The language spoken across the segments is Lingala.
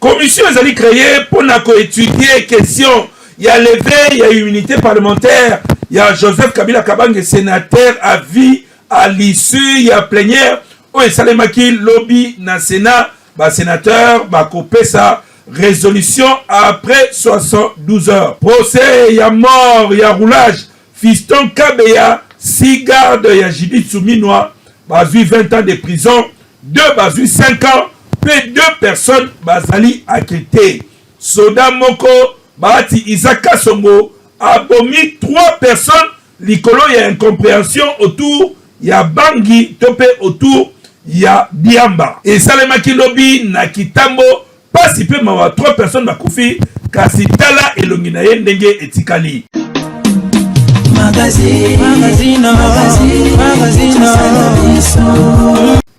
Commission est créée pour étudier question. Il y a levé, il y a immunité parlementaire. Il y a Joseph Kabila Kabange, sénateur à vie, à l'issue, il y a plénière. Oh, et Salemaki, lobby, na Sénat, bah, sénateur, bah, copé sa résolution après 72 heures. Procès, il y a mort, il y a roulage. Fiston Kabeya, 6 gardes, il y a Judith Souminois, bah, 20 ans de prison. 2, bah, 5 ans. Puis 2 personnes, bah, zali acquittées. Soda Moko, Bahati Isaka Songo, abomi 3 personnes, Likolo, il y a incompréhension autour, il y a Bangui, Topé autour, il y a Diamba. Et Salemaki Lobby, Nakitambo, pas si peu, mais 3 personnes, Bakoufi, Kasitala et Longinaye Ndenge et Tikali.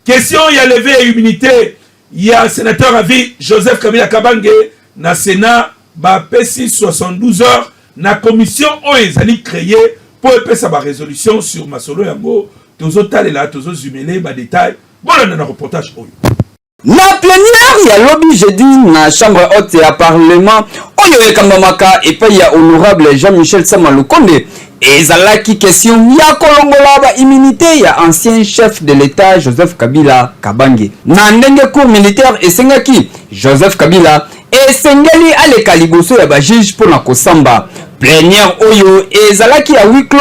Question, il y a levé à immunité, il y a un sénateur à vie, Joseph Kabila Kabange, na Sénat, ba PSI 72 heures, na commission oezali créée pour épée sa résolution sur Masolo Yango, tozo talela, tozo zumele, ba détail, voilà dans le reportage oyo. La plénière, il y a lobby jeudi na chambre haute et à parlement, oyo ekambamaka et puis il y a honorable Jean-Michel Samalukonde. Et zalaki question, ya kolongola ba immunité, ya ancien chef de l'État Joseph Kabila Kabange. Na ndenge cour militaire et sengaki Joseph Kabila et sengeli ale kaliboso ya ba juge pour na kosamba. Plénière oyo et zalaki à huis clos.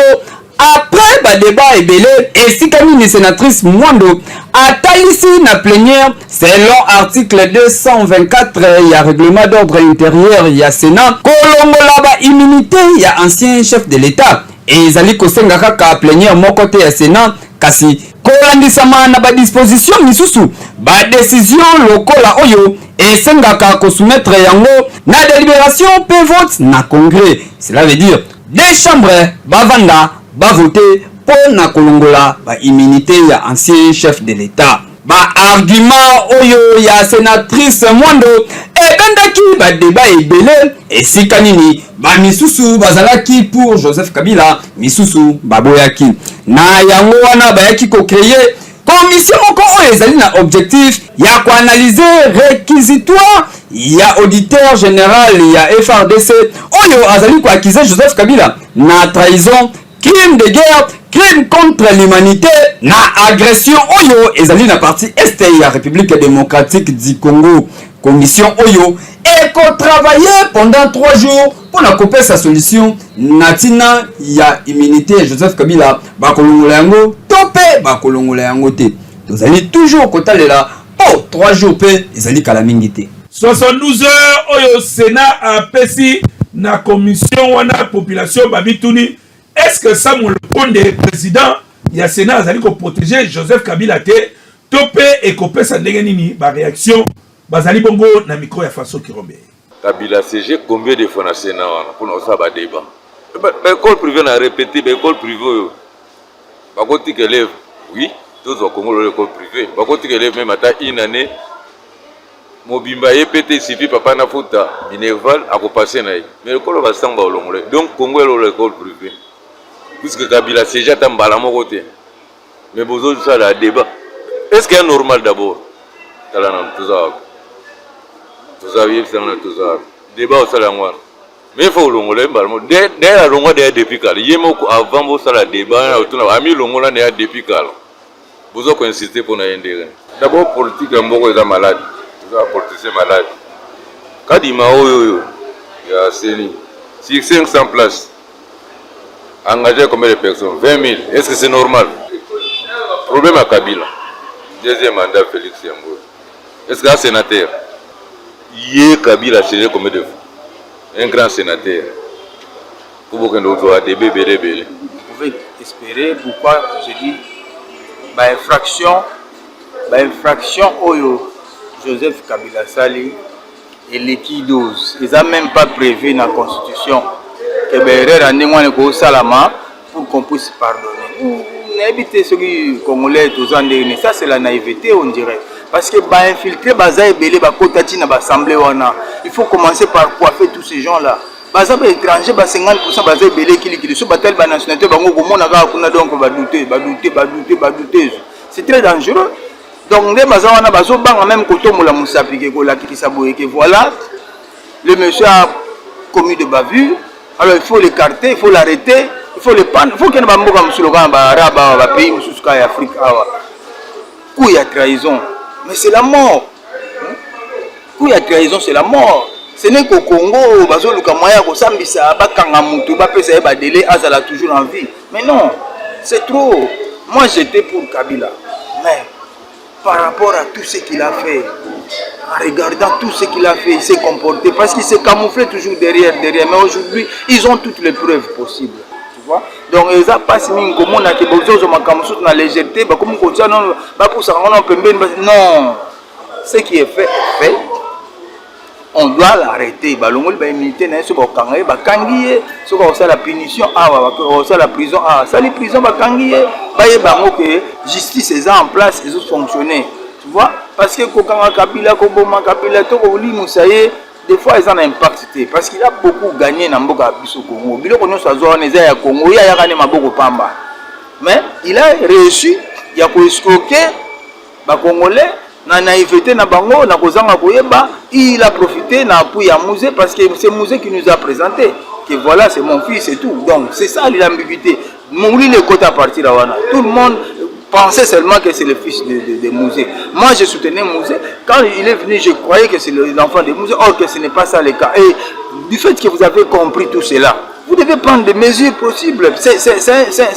Après ba débat ebele et sikami ni sénatrice Mwando atalisi na plénière selon article 224 ya règlement d'ordre intérieur ya Sénat kolongola ba immunité ya ancien chef de l'État et zali kosenga kaka plénière moko te ya Sénat kasi kolandisama na ba disposition misusu ba décision lokola oyo esengaka ko soumettre yango na délibération pe vote na congrès. Cela veut dire des chambres bavanda ba voter pour na kolongola ba immunité ya ancien chef de l'État. Ba argument oyo ya sénatrice Mwando e bendaki ba débat ebele et sikanini ba misusu bazalaki pour Joseph Kabila misusu baboyaki na yango wana bayaki ko créer commission moko oyo ezali na objectif ya ko analyser réquisitoire ya auditeur général ya FRDC oyo azali ko accuser Joseph Kabila na trahison, crime de guerre, crime contre l'humanité, na agression oyo ezali na partie est ya République démocratique du Congo. Commission oyo et qu'on travaillait pendant 3 jours pour na couper sa solution natina ya immunité Joseph Kabila bakolongola yango topé bakolongola yango te. Vous allez toujours kotalela oh 3 jours pe ezali kala mingi te. 72 heures oyo Sénat a pesi na commission wana population babituni. Est-ce que Samuel Konde, président, il y a Sénat, azali ko protéger Joseph Kabila te, topé et kopé sa ndengenini, ba réaction, bazali bongo na micro ya Faso Kirombe. Kabila CG combien de fois na Sénat pour nous ça ba débat. L'école privée na répété, l'école privée, ba koti que élève, oui, tous au Congo l'école privée, ba koti que élève même ata une année, mobimba yepete sifi papa na futa, minerval a ko passer na. Mais l'école va samba au longole. Donc Congo l'école privée. Puisque Kabila CG est en mon côté. Mais vous avez ça le débat. Est-ce qu'il est normal d'abord? Tout ça, tout ça. Débat au salaire. Mais il faut le dès la longue de depuis cal. Il y a avant vous ça le débat. Ami longue là depuis cal. Vous avez insisté pour nous aider. D'abord politique est beaucoup de malade. Vous avez politicien malade. Quand il m'a eu, il y a 500 places. Engagé combien de personnes? 20 000. Est-ce que c'est normal? Problème à Kabila. Deuxième mandat, Félix Yango. Est-ce qu'un sénateur? Hier, Kabila a changé combien de fois? Un grand sénateur. Pour que nous ayons des bébés. Vous pouvez espérer pourquoi je dis infraction Oyo Joseph Kabila Sali et l'équidose. Ils n'ont même pas prévu dans la Constitution. Pour qu'on puisse pardonner. N'habitez ceux qui congolais tous en dernier. Ça c'est la naïveté on dirait. Parce que infiltrer baza ebele ba kotati na l'assemblée wana. Il faut commencer par coiffer tous ces gens là. Baza ba étranger ba 50% baza ebele qui so batel ba nationalité bango komona ka kuna donc ba douter. C'est très dangereux. Donc les bazawana bazo banga même koto mola musapi ke ko la kisa boye que voilà le monsieur a commis de bavure, alors il faut l'écarter, il faut l'arrêter, il faut le prendre, il faut qu'il y ait un mboka musuluka ba araba ba pays musuka ya Afrique awa. Coup ya trahison, mais c'est la mort. Coup ya trahison c'est la mort. Ce n'est qu'au Congo bazo luka moya ko sambisa ba kanga mutu ba pesa ba délai azala toujours en vie. Mais non, c'est trop. Moi j'étais pour Kabila. Mais par rapport à tout ce qu'il a fait, en regardant tout ce qu'il a fait, il s'est comporté, parce qu'il s'est camouflé toujours derrière. Mais aujourd'hui, ils ont toutes les preuves possibles. Tu vois? Donc, ils ont pas si mis comme on a que besoin de ma camouflage dans la légèreté, comme on dit, non, ce qui est fait, est fait. On doit l'arrêter. La punition, la prison, la prison, justice est en place, ils ont fonctionné. Tu vois? Parce que quand Kabila, des fois ils ont un impact. Parce qu'il a beaucoup gagné dans le Congo. Mais il a réussi, il a escroqué les Congolais. Na naïveté na bango na kozanga koyeba, il a profité na appui à Mouzé parce que c'est Mouzé qui nous a présenté que voilà c'est mon fils et tout. Donc c'est ça l'ambiguïté. Mourir les côtes à partir de Wana. Tout le monde pensait seulement que c'est le fils de Mouzé. Moi je soutenais Mouzé. Quand il est venu, je croyais que c'est l'enfant de Mouzé. Or que ce n'est pas ça le cas. Et du fait que vous avez compris tout cela, vous devez prendre des mesures possibles. C'est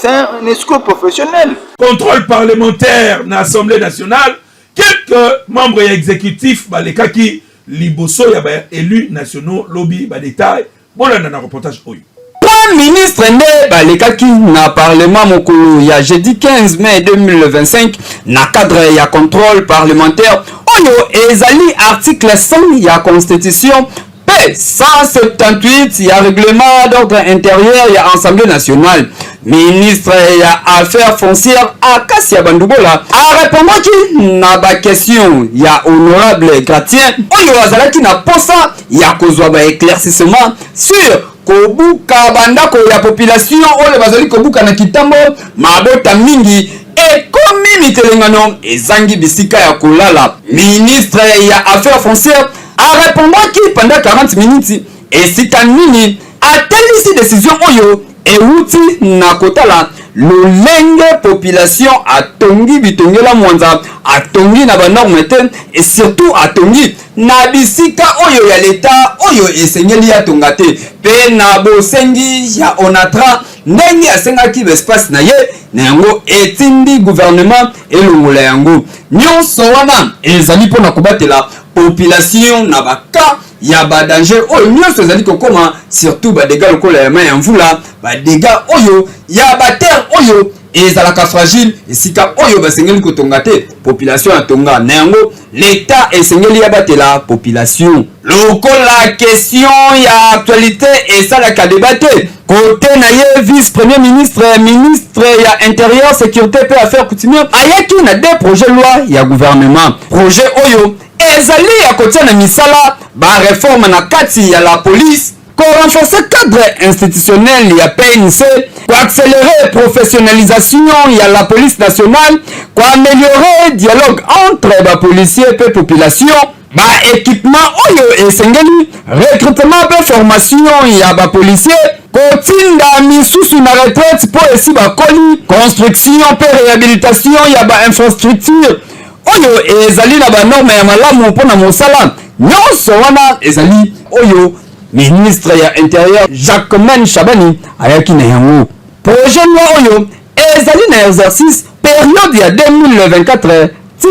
un escroc professionnel. Contrôle parlementaire dans l'Assemblée nationale. Quelques membres exécutifs, les cas qui liboso ya ba élus nationaux lobby ba détail. Bon là dans reportage oyo. Premier ministre ne balekaki na parlement mokolo ya jeudi 15 mai 2025 na cadre ya contrôle parlementaire oyo ezali article 100 ya constitution p 178 ya règlement d'ordre intérieur ya Assemblée nationale. Ministre ya affaires foncières Akasia Bandubola a répondu na ba question ya honorable Gratien oyo azalaki na posa ya kozwa ba éclaircissement sur kobuka bandako ya population oyo bazali kobuka na kitambo mabota mingi ekomi mitelengano ezangi bisika ya kolala. Ministre ya affaires foncières a répondu pendant 40 minutes esika nini atelisi décision oyo euti na kotala lolenge population atongi bitongela mwanza atongi na banorme te et surtout atongi na bisika oyo ya leta oyo esengeli atonga te pe na bosengi ya onatra ndenge asengaki espace na ye na yango etindi gouvernement elongola yango nyonso wana ezali mpona kobatela population na baka ya ba danger oyo nyonso ezali kokoma surtout ba dégâts lokola ya mai ya mvula ba dégâts oyo ya ba terre oyo ezalaka fragile esika oyo basengeli kotonga te population atonga na yango l'état esengeli ya batela population lokola question ya actualité esalaka débat te côté na ye vice premier ministre ministre ya intérieur sécurité pe affaires coutumières ayaki na deux projets loi ya gouvernement projet oyo ezali ya kotia na misala ba réforme na kati ya la police ko renforcer cadre institutionnel ya PNC ko accélérer professionnalisation ya la police nationale ko améliorer dialogue entre ba policiers pe population ba équipement oyo esengeli recrutement pe formation ya ba policiers kotinda misusu na retraite po esi ba koli construction pe réhabilitation ya ba infrastructure oyo ezali na ba norme ya malamu mpona mosala nyonso wana ezali oyo ministre ya intérieur Jacquemain Chabani ayaki na yango projet loi oyo ezali na exercice période ya 2024 ti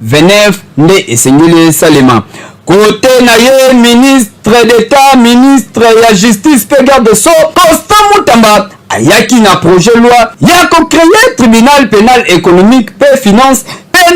2029 nde esengeli salema côté na ye ministre d'état ministre ya justice pe garde so Constant Mutamba ayaki na projet loi ya ko créer tribunal pénal économique pe finance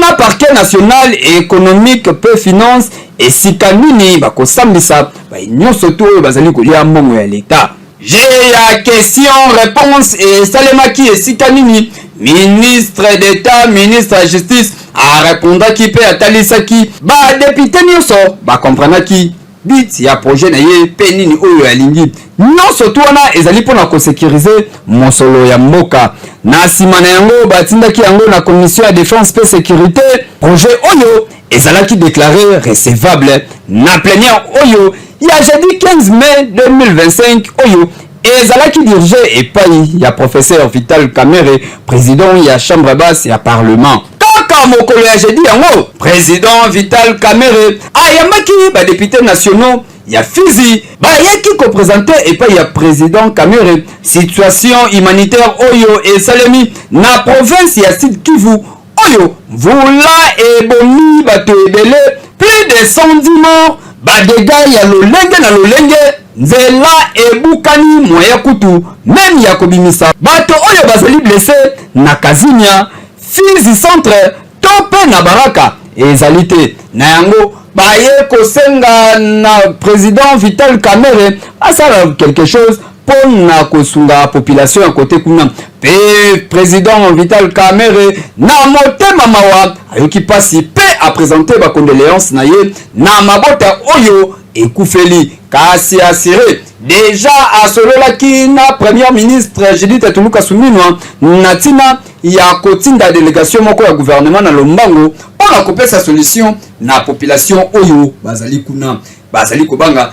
na parquet national et économique pe finance esika nini bakosambisa nyonso to oyo bazali kolia mbongo ya leta. J'ai la question réponse et salemaki esika nini ministre d'état ministre de justice a répondaki pe atalisaki ba député nyonso ba comprendaki bit ya projet na ye pe nini oyo alingi nyonso tu wana ezali mpona kosécuriser mosolo ya mboka. Na nsima na yango batindaki yango na commission ya défense pe sécurité. Projet oyo ezalaki déclaré recevable na plénière oyo ya jeudi 15 mai 2025 oyo ezalaki dirigé epai ya professeur Vital Kamerhe, président ya chambre basse ya parlement. Kaka mokolo ya jeudi yango président Vital Kamerhe ayambaki badéputé nationaux ya Fizi bayaki koprésente epai ya président Kamerhe situation humanitaire oyo esalemi na province ya Sud Kivu oyo mvula ebomi bato ebele, plus de 110 morts, badega ya lolenge na lolenge, nzela ebukani moya kutu même ya kobimisa bato oyo bazali blessé na Kazinya, Fizi centre to pe na Baraka ezali te. Na yango baye kosenga na président Vital Kamerhe asala quelque chose pour na kosunga population à côté kuna. Pe président Vital Kamerhe na motema mawa ayoki pasi pe a présenter ba condoléances na ye na mabota oyo ekufeli kasi assuré déjà asololaki na premier ministre Judith Tuluka Suminwa na tina ya kotinda délégation moko ya gouvernement na Lombango mpona kopesa solution na population oyo bazali kuna bazali kobanga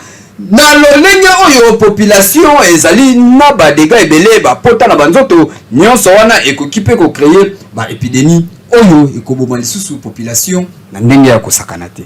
na lolenge oyo population ezali na badega ebele bapota na banzoto nyonso wana ekoki mpe kocreye baépidémie oyo ekoboma lisusu population na ndenge ya kosakana te.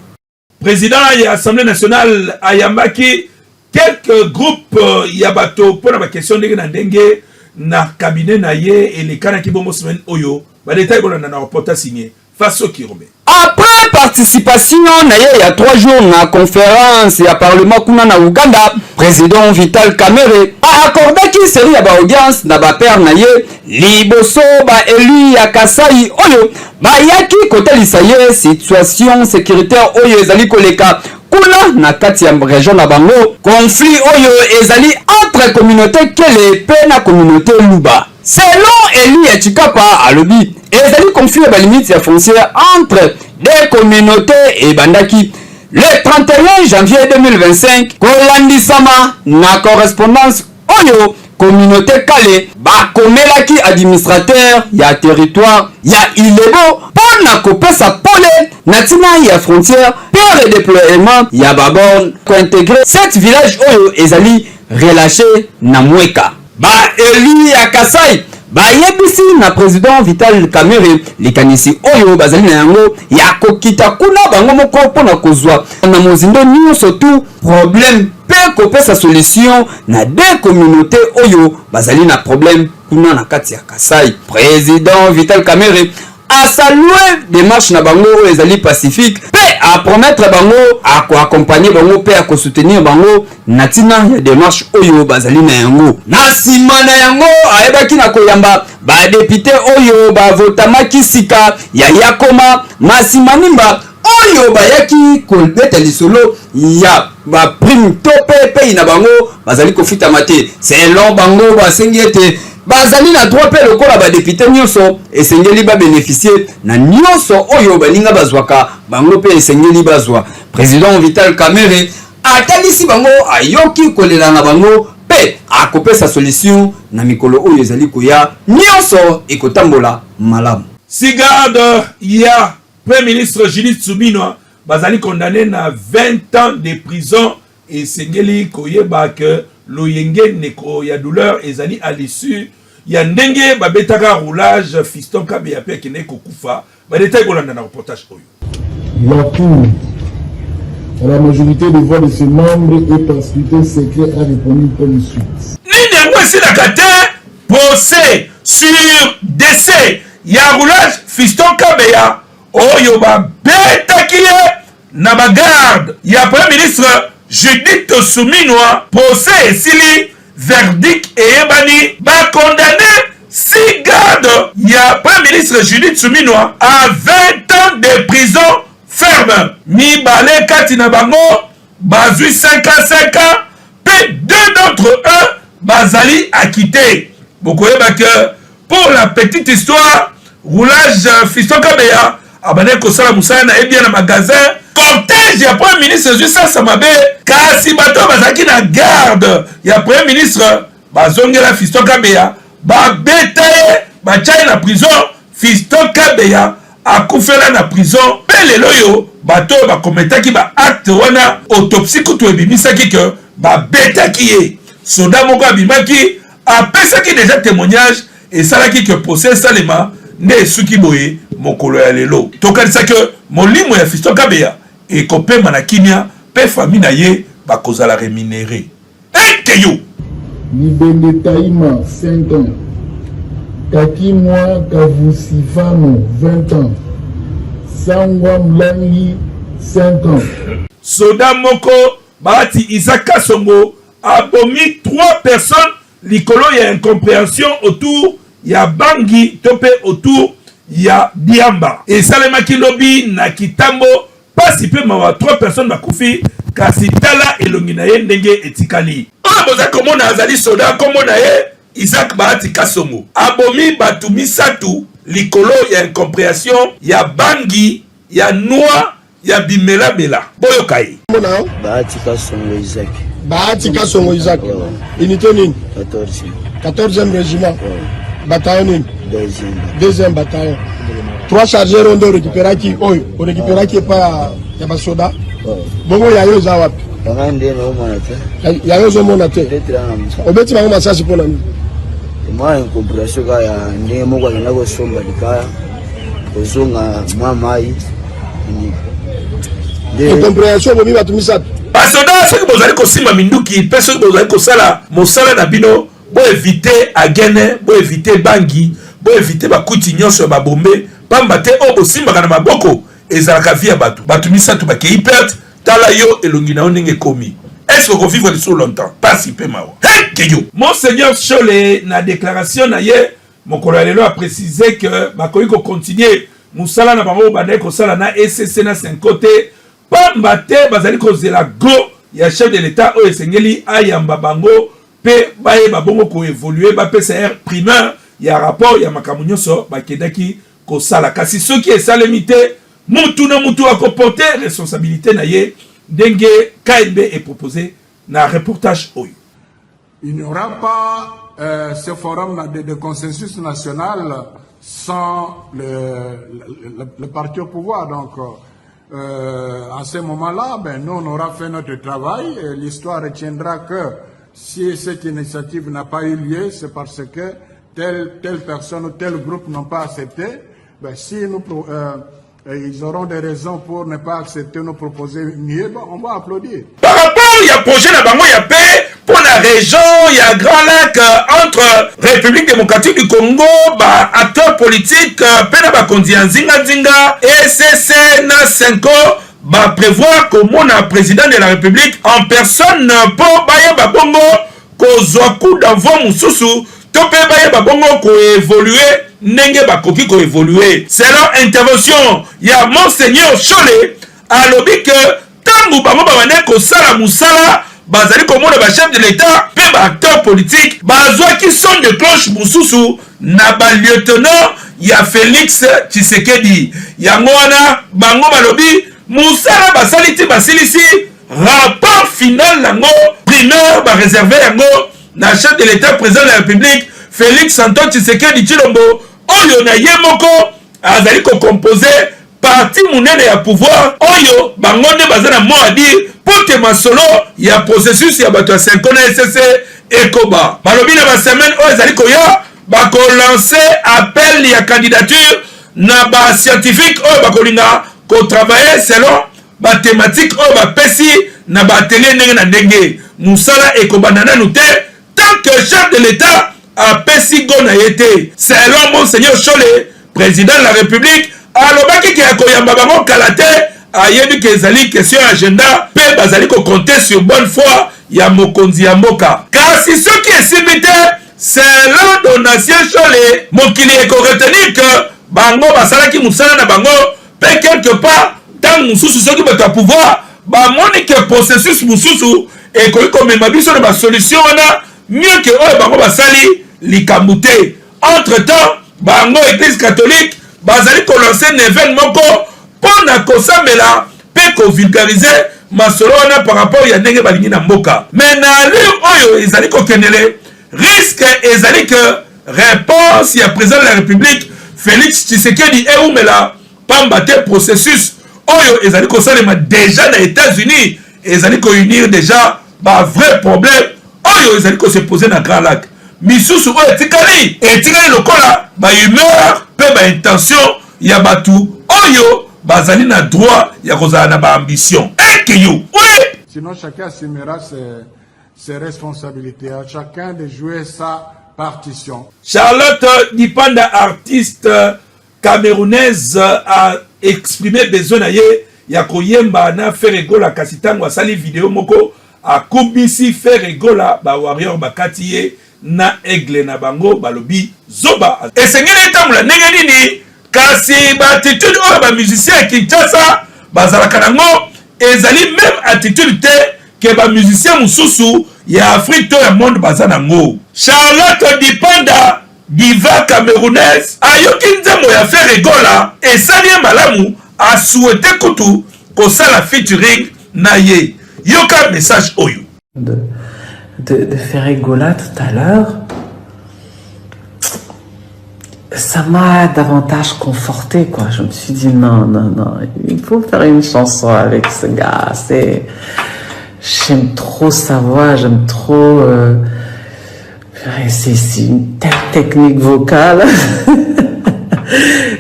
Président ya Assemblée nationale ayambaki quelques groupes ya bato mpona bakestion ndenge na ndenge na cabinet na ye elekanaki bongo semaine oyo badetail bolanda na reporta signé Faso Kirombe. Après participation na ye ya 3 jours na conférence ya parlement kuna na Uganda, président Vital Kamerhe a accordaki série ya ba audience na ba père na ye liboso ba élu ya Kasai oyo bayaki kotalisa ye situation sécuritaire oyo ezali koleka kuna na kati ya région na bango, conflit oyo ezali entre communauté Kele pe na communauté Luba. Selon Eli Echikapa alobi ezali conflit ba limite ya frontière entre des communautés et bandaki le 31 janvier 2025 kolandisama na correspondance oyo communauté Kale bakomelaki administrateur ya territoire ya Ilebo pona kopesa pole na tina ya frontière pour le déploiement ya babon ko intégrer cette village oyo ezali relâché na Mweka. Ba Eli ya Kasai bayebisi na président Vital Kamerhe likanisi oyo bazali na yango ya kokita kuna bango moko mpona kozwa na mozindo nyonso tu problème pe kopesa solution na deux communautés oyo bazali na problème kuna na kati ya Kasai. Président Vital Kamerhe a salué démarche na bango oyo ezali pacifique pe a promettre bango a ko accompagner bango pe a ko soutenir bango na tina ya démarche oyo bazali na yango. Na sima na yango ayebaki na koyamba ba député oyo ba votamaki sika ya Yakoma Masimanimba oyo bayaki kolbeta lisolo ya ba prime to pe na bango bazali kofita mate selon bango basengi ete bazali na droit pe lokola ba député nyonso esengeli ba bénéficier na nyonso oyo baninga bazwaka bango pe esengeli bazwa. Président Vital Kamerhe atalisi bango ayoki kolela na bango pe akopesa solution na mikolo oyo ezali koya nyonso ekotambola malamu. Sigarde ya Premier ministre Judith Suminwa bazali condamné na 20 ans de prison et sengeli koyeba que loyenge neko ya douleur ezali à l'issue ya ndenge babetaka roulage Fiston Kabeya pe kene kokufa ba détail kolanda na reportage oyo. La Cour, à la majorité des voix de ses membres et par scrutin secret a répondu comme suite. Nini yango esilaka te procès sur décès ya roulage Fiston Kabeya oyo babetaki ye na bagarde ya Premier ministre Judith Suminwa. Procès esili verdict eyebani ba condamné 6 gardes ya Premier ministre Judith Suminwa à 20 ans de prison ferme. Mibale kati na bango bazui 5 ans pe 2 d'entre eux bazali acquittés. Bokoyeba que pour la petite histoire roulage Fiston Kabeya abandaki kosala mosala na ye bien na magasin. Cortège ya premier ministre zwi sasa mabe, kasi bato bazalaki na garde ya premier ministre bazongela Fiston Kabeya babeta ye batia ye na prison. Fiston Kabeya akufela na prison mpe lelo oyo bato oyo bakometaki baacte wana autopsie kutu ebimisaki ke babetaki ye. Soda moko abimaki apesaki deja témoignage esalaki ke procès esalema nde esuki boye mokolo ya lelo. Tokanisa ke molimo ya Fiston Kabeya ekopema na kimia mpe famille na ye bakozala rémunéré. Ekeyo Libende Taïma, 5 ans. Kakimwa Kavusifano, 20 ans. Sangwa Mlangi, 5 ans. Soda moko Bahati Isaac Kasongo abomi 3 personnes likolo ya incompréhension autour ya Bangi tope autour ya Diamba. Esalemaki lobi na kitambo pasi pe mawa 3 personnes bakufi kasi tala elongi na ye ndenge etikali. Boza komona azali soda komona ye Isaac Bahati Kasongo abomi batu misatu likolo ya incompréhension ya Bangi ya Noa ya Bimela Bela. Boyoka ye Bahati Kasongo Isaac. Bahati Kasongo Isaac. Unité nini? 14e régiment. Bataillon nini? 2e bataillon. 3 chargeurs on récupérer qui oyo, on récupérer qui pas ya basoda. Bongo ya yo za wapi? Ngande na umona te. Ya yo zo mona te. Obeti bango masasi pona nini? Moi incompréhension ka ya ndenge moko na ko somba likaya. Kozonga mamai. Incompréhension bobi batu misatu. basoda soki bozali kosimba minduki mpe soki bozali kosala mosala na bino bo éviter agene bo éviter Bangi bo éviter bakuti nyonso ya babombe pamba te oyo bosimbaka na maboko ezalaka vi ya bato misatu bakei perte tala yo elongi na yo ndenge ekomi. Est-ce que vivre sur longtemps pasi mpe mawa keyo Monseigneur Chole na déclaration na ye mokolo ya lelo a précisé que bakoki kocontinue mosala na bango bandaki kosala na ECC na 5 côté pamba te bazali kozela go ya chef de l'état oyo esengeli ayamba bango pe bayeba bongo koévolue bapesa air primaire ya rapport ya makambo nyonso bakendaki kosala kasi soki esalemi te mutu na mutu akoporte responsabilité na ye ndenge KNB est proposé na reportage oyo. Il n'y aura pas ce forum de consensus national sans le parti au pouvoir. Donc, à ce moment-là, nous, on aura fait notre travail et l'histoire retiendra que si cette initiative n'a pas eu lieu, c'est parce que telle personne ou tel groupe n'ont pas accepté. Si nous, ils auront des raisons pour ne pas accepter nos propositions mieux, on va applaudir. Par rapport au projet de Bango Yapé, pour la région, il y a un grand lac entre République démocratique du Congo, acteurs politiques, Penaba Kondi Nzinga Nzinga, ECC, Nasenko, prévoir que mon président de la République en personne pour Baye Babongo, Kozoku d'envoi Moussoussou, Topé Baye Babongo, ko évoluer, Nenge Bakoki ko évoluer. C'est leur intervention. Il y a Monseigneur Chole, à l'objet que Tangu Bango Babane Kosala Moussala, bazali komona ba chef de l'état pe ba acteur politique bazwa ki son de cloche Moussoussou na ba lieutenant ya Félix Tshisekedi yango wana bango balobi Moussala basali ti basilisi rapport final nango primaire ba réservé yango na chef de l'état président de la République Félix Antoine Tshisekedi Tshilombo oyo na ye moko azali ko composer parti munene ya pouvoir oyo bango nde bazana mo a dire pour que masolo ya processus ya bato ya 5 ans SCC ekoba balobi na ba semaine oyo ezali koya bako lancer appel ya candidature na ba scientifique oyo bakolinga ko travailler selon ba thématique oyo ba pesi na ba atelier ndenge na ndenge musala ekobanda nanu te tant que chef de l'état a pesi go na yete selon Monseigneur Chole président de la République alobaki ke akoyamba bango kala te ayebi ke ezali question agenda pe bazali ko compter sur bonne foi ya mokonzi ya mboka kasi soki esimbi te selon donatien Chole mokili eko retenir que bango basalaki mosala na bango pe quelque part ntango mosusu soki bato ya pouvoir bamoni ke processus mosusu ekoki komema biso na basolution wana mieux ke oyo bango basali likambo te entre temps bango église catholique bazali ko lancer un événement pour na kosambela pe ko vulgariser masolo wana par rapport ya ndenge balingi na mboka. Mais na lieu oyo ezali ko kenele risque ezali que réponse ya président de la République Félix Tshisekedi eumela pamba te processus oyo ezali ko salema déjà na États-Unis ezali ko unir déjà ba vrai problème oyo ezali ko se poser na Grand Lac. Misusu oyo etikali lokola ba humeur pe ba intention ya batu oyo bazali na droit ya kozala na ba ambition. Oui. Sinon chacun assumera ses responsabilités, à chacun de jouer sa partition. Charlotte Dipanda, artiste camerounaise, a exprimé besoin ya koyemba na Ferregola kasitango asali vidéo moko a kubisi Ferregola ba warrior bakatiye na aigle na bango balobi zoba esengeli etamula ndenge nini kasi ba attitude oyo ba musicien Kinshasa bazalaka nango ezali même attitude te que ba musicien mususu ya Afrique to ya monde baza nango. Charlotte Dipanda, diva camerounaise, ayoki nzembo ya Ferregola esali malamu a souhaité kutu kosala featuring na ye. Yoka message oyo de Ferregola tout à l'heure, ça m'a davantage conforté, quoi. Je me suis dit non, il faut faire une chanson avec ce gars. J'aime trop sa voix, j'aime trop. C'est une telle technique vocale.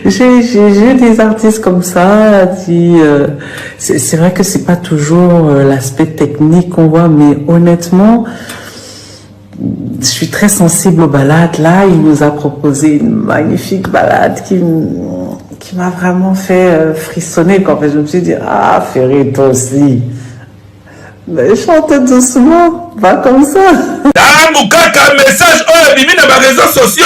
J'ai des artistes comme ça. C'est vrai que c'est pas toujours l'aspect technique qu'on voit, mais honnêtement, je suis très sensible aux balades. Là, il nous a proposé une magnifique balade qui m'a vraiment fait frissonner. Quand je me suis dit, ah, Ferry, toi aussi. Mais chante doucement, pas comme ça. Kaka message oyo bimi na ba réseaux sociaux.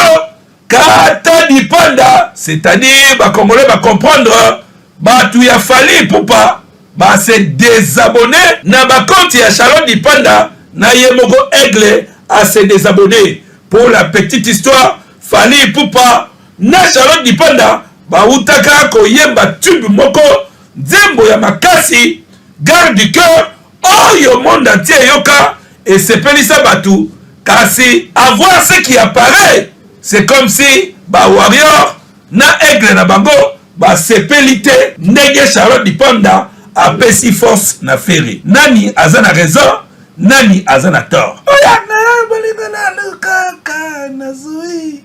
Kata Dipanda, c'est-à-dire ba Congolais ba comprendre ba tu ya Fally Ipupa ba se désabonner na ba compte ya Charlotte Dipanda na Yemogo Aigle à se désabonner. Pour la petite histoire, Fally Ipupa na Charlotte Dipanda ba utaka ko yemba tube moko nzembo ya makasi garde du cœur oyo monde entier yoka et c'est pelisa batu kasi avoir ce qui apparaît. C'est comme si ba warrior na aigle na bango ba sepelite ndenge Charlotte Dipanda a pesi force na Ferry. Nani azana raison, nani azana tort. Oyana bolingo na lukaka na zui.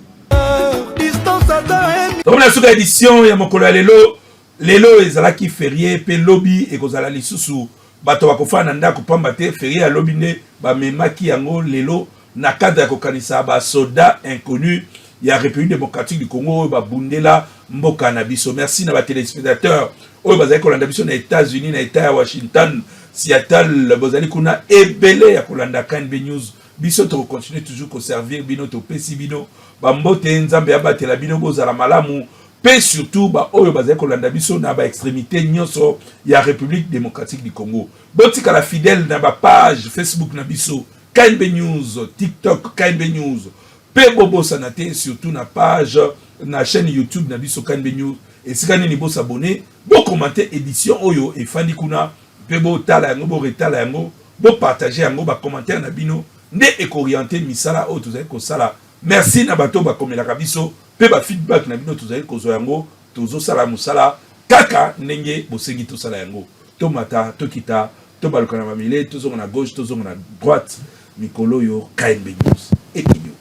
Comme la sous édition ya mokolo ya lelo ezalaki férié pe lobby e kozala lisusu bato bakofana ndako pamba te férié ya lobby ne ba memaki yango lelo na cadre ya kokanisa ba soda inconnu ya République démocratique du Congo ba bundela mboka na biso. Merci na ba téléspectateurs oyo bazali kolanda biso na États-Unis na État ya Washington Seattle bozali kuna ebele ya kolanda KNB News biso to continuer toujours ko servir bino to pesi bino ba mbote nzambe abatela bino bozala malamu pe surtout ba oyo bazali kolanda biso na ba extrémité nyonso ya République démocratique du Congo. Botika la fidèle na ba page Facebook na biso KNB News, TikTok KNB News, pe bobo sanate surtout na page na chaîne YouTube na biso KNB News et si kanini bo s'abonner, bo commenter édition oyo et fandi kuna pe bo tala yango bo retala yango, bo partager yango ba commentaire na bino nde ekorienter misala o tozali ko sala. Merci na bato ba komelaka biso pe ba feedback na bino tozali ko zo yango tozo sala musala kaka ndenge bosengi to sala yango. Tomata tokita to baluka na mamile tozo na gauche tozo na droite mikolo yo KNB News et Kidio.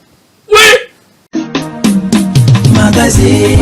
Oui. Magazine.